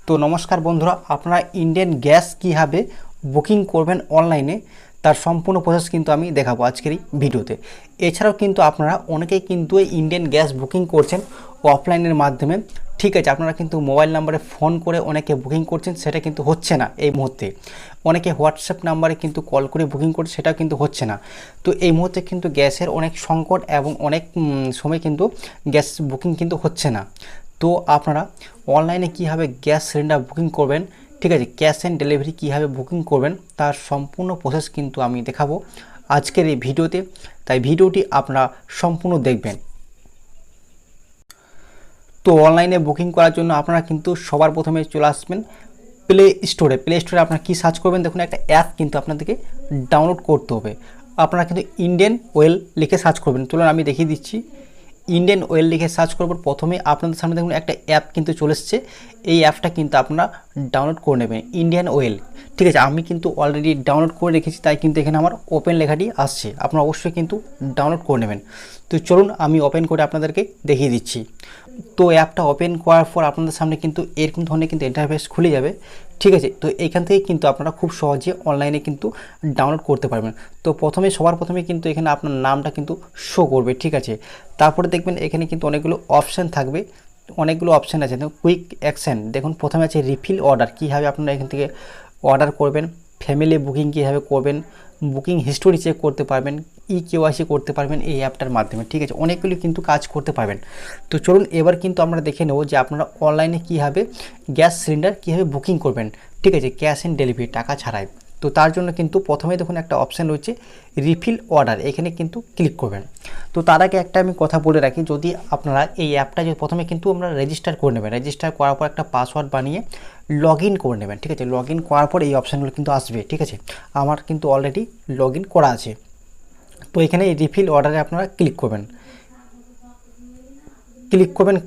তো নমস্কার বন্ধুরা, আপনারা ইন্ডিয়ান গ্যাস কীভাবে বুকিং করবেন অনলাইনে তার সম্পূর্ণ প্রসেস কিন্তু আমি দেখাবো আজকের এই ভিডিওতে। এছাড়াও কিন্তু আপনারা অনেকেই কিন্তু এই ইন্ডিয়ান গ্যাস বুকিং করছেন অফলাইনের মাধ্যমে। ঠিক আছে, আপনারা কিন্তু মোবাইল নাম্বারে ফোন করে অনেকে বুকিং করছেন, সেটা কিন্তু হচ্ছে না এই মুহূর্তে। অনেকে হোয়াটসঅ্যাপ নাম্বারে কিন্তু কল করে বুকিং করছে, সেটাও কিন্তু হচ্ছে না। তো এই মুহূর্তে কিন্তু গ্যাসের অনেক সংকট এবং অনেক সময় কিন্তু গ্যাস বুকিং কিন্তু হচ্ছে না। তো আপনারা অনলাইনে কীভাবে গ্যাস সিলিন্ডার বুকিং করবেন, ঠিক আছে, ক্যাশ অ্যান্ড ডেলিভারি কীভাবে বুকিং করবেন তার সম্পূর্ণ প্রসেস কিন্তু আমি দেখাবো আজকের এই ভিডিওতে। তাই ভিডিওটি আপনারা সম্পূর্ণ দেখবেন। তো অনলাইনে বুকিং করার জন্য আপনারা কিন্তু সবার প্রথমে চলে আসবেন প্লে স্টোরে আপনারা কী সার্চ করবেন, দেখুন একটা অ্যাপ কিন্তু আপনাদেরকে ডাউনলোড করতে হবে। আপনারা কিন্তু ইন্ডিয়ান ওয়েল লিখে সার্চ করবেন। চলুন আমি দেখিয়ে দিচ্ছি। ইন্ডিয়ান ওয়েল লিখে সার্চ করবার প্রথমে আপনাদের সামনে দেখুন একটা অ্যাপ কিন্তু চলে এসছে। এই অ্যাপটা কিন্তু আপনারা ডাউনলোড করে নেবেন, ইন্ডিয়ান ওয়েল। ঠিক আছে, আমি কিন্তু অলরেডি ডাউনলোড করে রেখেছি, তাই কিন্তু এখানে আমার ওপেন লেখাটি আসছে। আপনারা অবশ্যই কিন্তু ডাউনলোড করে নেবেন। তো চলুন আমি ওপেন করে আপনাদেরকে দেখিয়ে দিচ্ছি। তো অ্যাপটা ওপেন করার পর আপনাদের সামনে কিন্তু এরকম ধরনের কিন্তু ইন্টারফেস খুলে যাবে। ঠিক আছে, তো এইখান থেকে কিন্তু আপনারা খুব সহজে অনলাইনে কিন্তু ডাউনলোড করতে পারবেন। তো সবার প্রথমে কিন্তু এখানে আপনার নামটা কিন্তু শো করবে। ঠিক আছে, তারপরে দেখবেন এখানে কিন্তু অনেকগুলো অপশান থাকবে, অনেকগুলো অপশান আছে। কুইক অ্যাকশান দেখুন, প্রথমে আছে রিফিল অর্ডার, কীভাবে আপনারা এখান থেকে অর্ডার করবেন। ফ্যামিলি বুকিং কীভাবে করবেন, বুকিং হিস্টোরি চেক করতে পারবেন, কেওয়াইসি করতে পারবেন এই অ্যাপটার মাধ্যমে। ঠিক আছে, অনেকগুলি কিন্তু কাজ করতে পারবেন। তো চলুন এবার কিন্তু আমরা দেখে নেব যে আপনারা অনলাইনে কীভাবে গ্যাস সিলিন্ডার কীভাবে বুকিং করবেন। ঠিক আছে, ক্যাশ অ্যান্ড ডেলিভারি, টাকা ছাড়াই। তো তার জন্য কিন্তু প্রথমে দেখুন একটা অপশান রয়েছে রিফিল অর্ডার, এখানে কিন্তু ক্লিক করবেন। তো তার আগে একটা আমি কথা বলে রাখি, যদি আপনারা এই অ্যাপটা যে প্রথমে কিন্তু আমরা রেজিস্টার করে নেবেন, রেজিস্টার করার পর একটা পাসওয়ার্ড বানিয়ে লগ ইন করে নেবেন। ঠিক আছে, লগ ইন করার পর এই অপশানগুলো কিন্তু আসবে। ঠিক আছে, আমার কিন্তু অলরেডি লগ ইন করা আছে। তো এখানে এই রিফিল অর্ডারে আপনারা ক্লিক করবেন।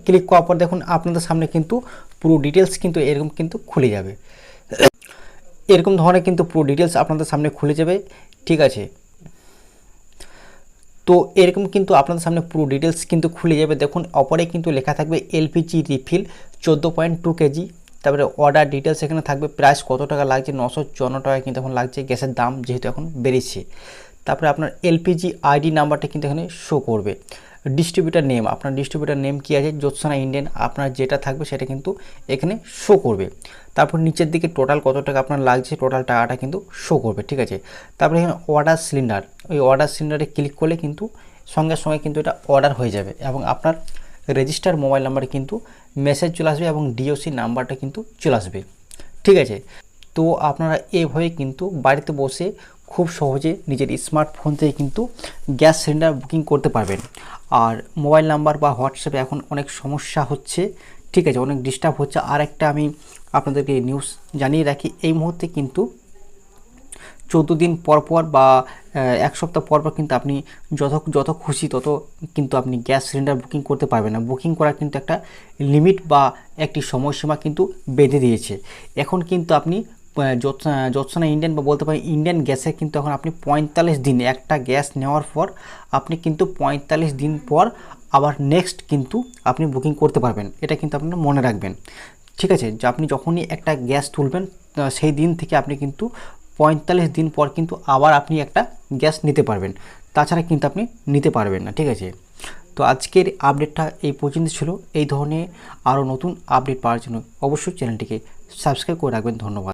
ক্লিক করার পর দেখুন আপনাদের সামনে কিন্তু পুরো ডিটেলস কিন্তু এরকম কিন্তু খুলে যাবে। এরকম ধরনের কিন্তু পুরো ডিটেলস আপনাদের সামনে খুলে যাবে। ঠিক আছে, তো এরকম কিন্তু আপনাদের সামনে পুরো ডিটেলস কিন্তু খুলে যাবে। দেখুন অপরে কিন্তু লেখা থাকবে এলপিজি রিফিল 14.2 কেজি। তারপরে অর্ডার ডিটেলস এখানে থাকবে, প্রাইস কত টাকা লাগছে, 954 টাকা কিন্তু এখন লাগছে, গ্যাসের দাম যেহেতু এখন বেড়েছে। তারপরে আপনার এলপিজি আইডি নাম্বারটা কিন্তু এখানে শো করবে। ডিস্ট্রিবিউটার নেম, আপনার ডিস্ট্রিবিউটার নেম কী আছে, জ্যোৎস্না ইন্ডিয়ান আপনার যেটা থাকবে সেটা কিন্তু এখানে শো করবে। তারপর নিচের দিকে টোটাল কত টাকা আপনার লাগছে, টোটাল টাকাটা কিন্তু শো করবে। ঠিক আছে, তারপরে এখানে অর্ডার সিলিন্ডার, ওই অর্ডার সিলিন্ডারে ক্লিক করলে কিন্তু সঙ্গে সঙ্গে কিন্তু এটা অর্ডার হয়ে যাবে এবং আপনার রেজিস্টার মোবাইল নাম্বারে কিন্তু মেসেজ চলে আসবে এবং ডিওসি নাম্বারটা কিন্তু চলে আসবে। ঠিক আছে, তো আপনারা এভাবে কিন্তু বাড়িতে বসে খুব সহজে নিজের স্মার্টফোন থেকে কিন্তু গ্যাস সিলিন্ডার বুকিং করতে পারবেন। আর মোবাইল নাম্বার বা হোয়াটসঅ্যাপে এখন অনেক সমস্যা হচ্ছে। ঠিক আছে, অনেক ডিস্টার্ব হচ্ছে। আর একটা আমি আপনাদেরকে নিউজ জানিয়ে রাখি, এই মুহূর্তে কিন্তু 14 দিন পর বা 1 সপ্তাহ পর কিন্তু আপনি যত খুশি তত কিন্তু আপনি গ্যাস সিলিন্ডার বুকিং করতে পারবেন না। বুকিং করার কিন্তু একটা লিমিট বা একটি সময়সীমা কিন্তু বেঁধে দিয়েছে। এখন কিন্তু আপনি জ্যোৎস্না ইন্ডিয়ান বা বলতে পারেন ইন্ডিয়ান গ্যাসে কিন্তু এখন আপনি 45 দিন, একটা গ্যাস নেওয়ার পর আপনি কিন্তু 45 দিন পর আবার নেক্সট কিন্তু আপনি বুকিং করতে পারবেন। এটা কিন্তু আপনারা মনে রাখবেন। ঠিক আছে, যে আপনি যখনই একটা গ্যাস তুলবেন সেই দিন থেকে আপনি কিন্তু 45 দিন পর কিন্তু আবার আপনি একটা গ্যাস নিতে পারবেন, তাছাড়া কিন্তু আপনি নিতে পারবেন না। ঠিক আছে, তো আজকের আপডেটটা এই পর্যন্ত ছিল। এই ধরনের আরও নতুন আপডেট পাওয়ার জন্য অবশ্যই চ্যানেলটিকে সাবস্ক্রাইব করে রাখবেন। ধন্যবাদ।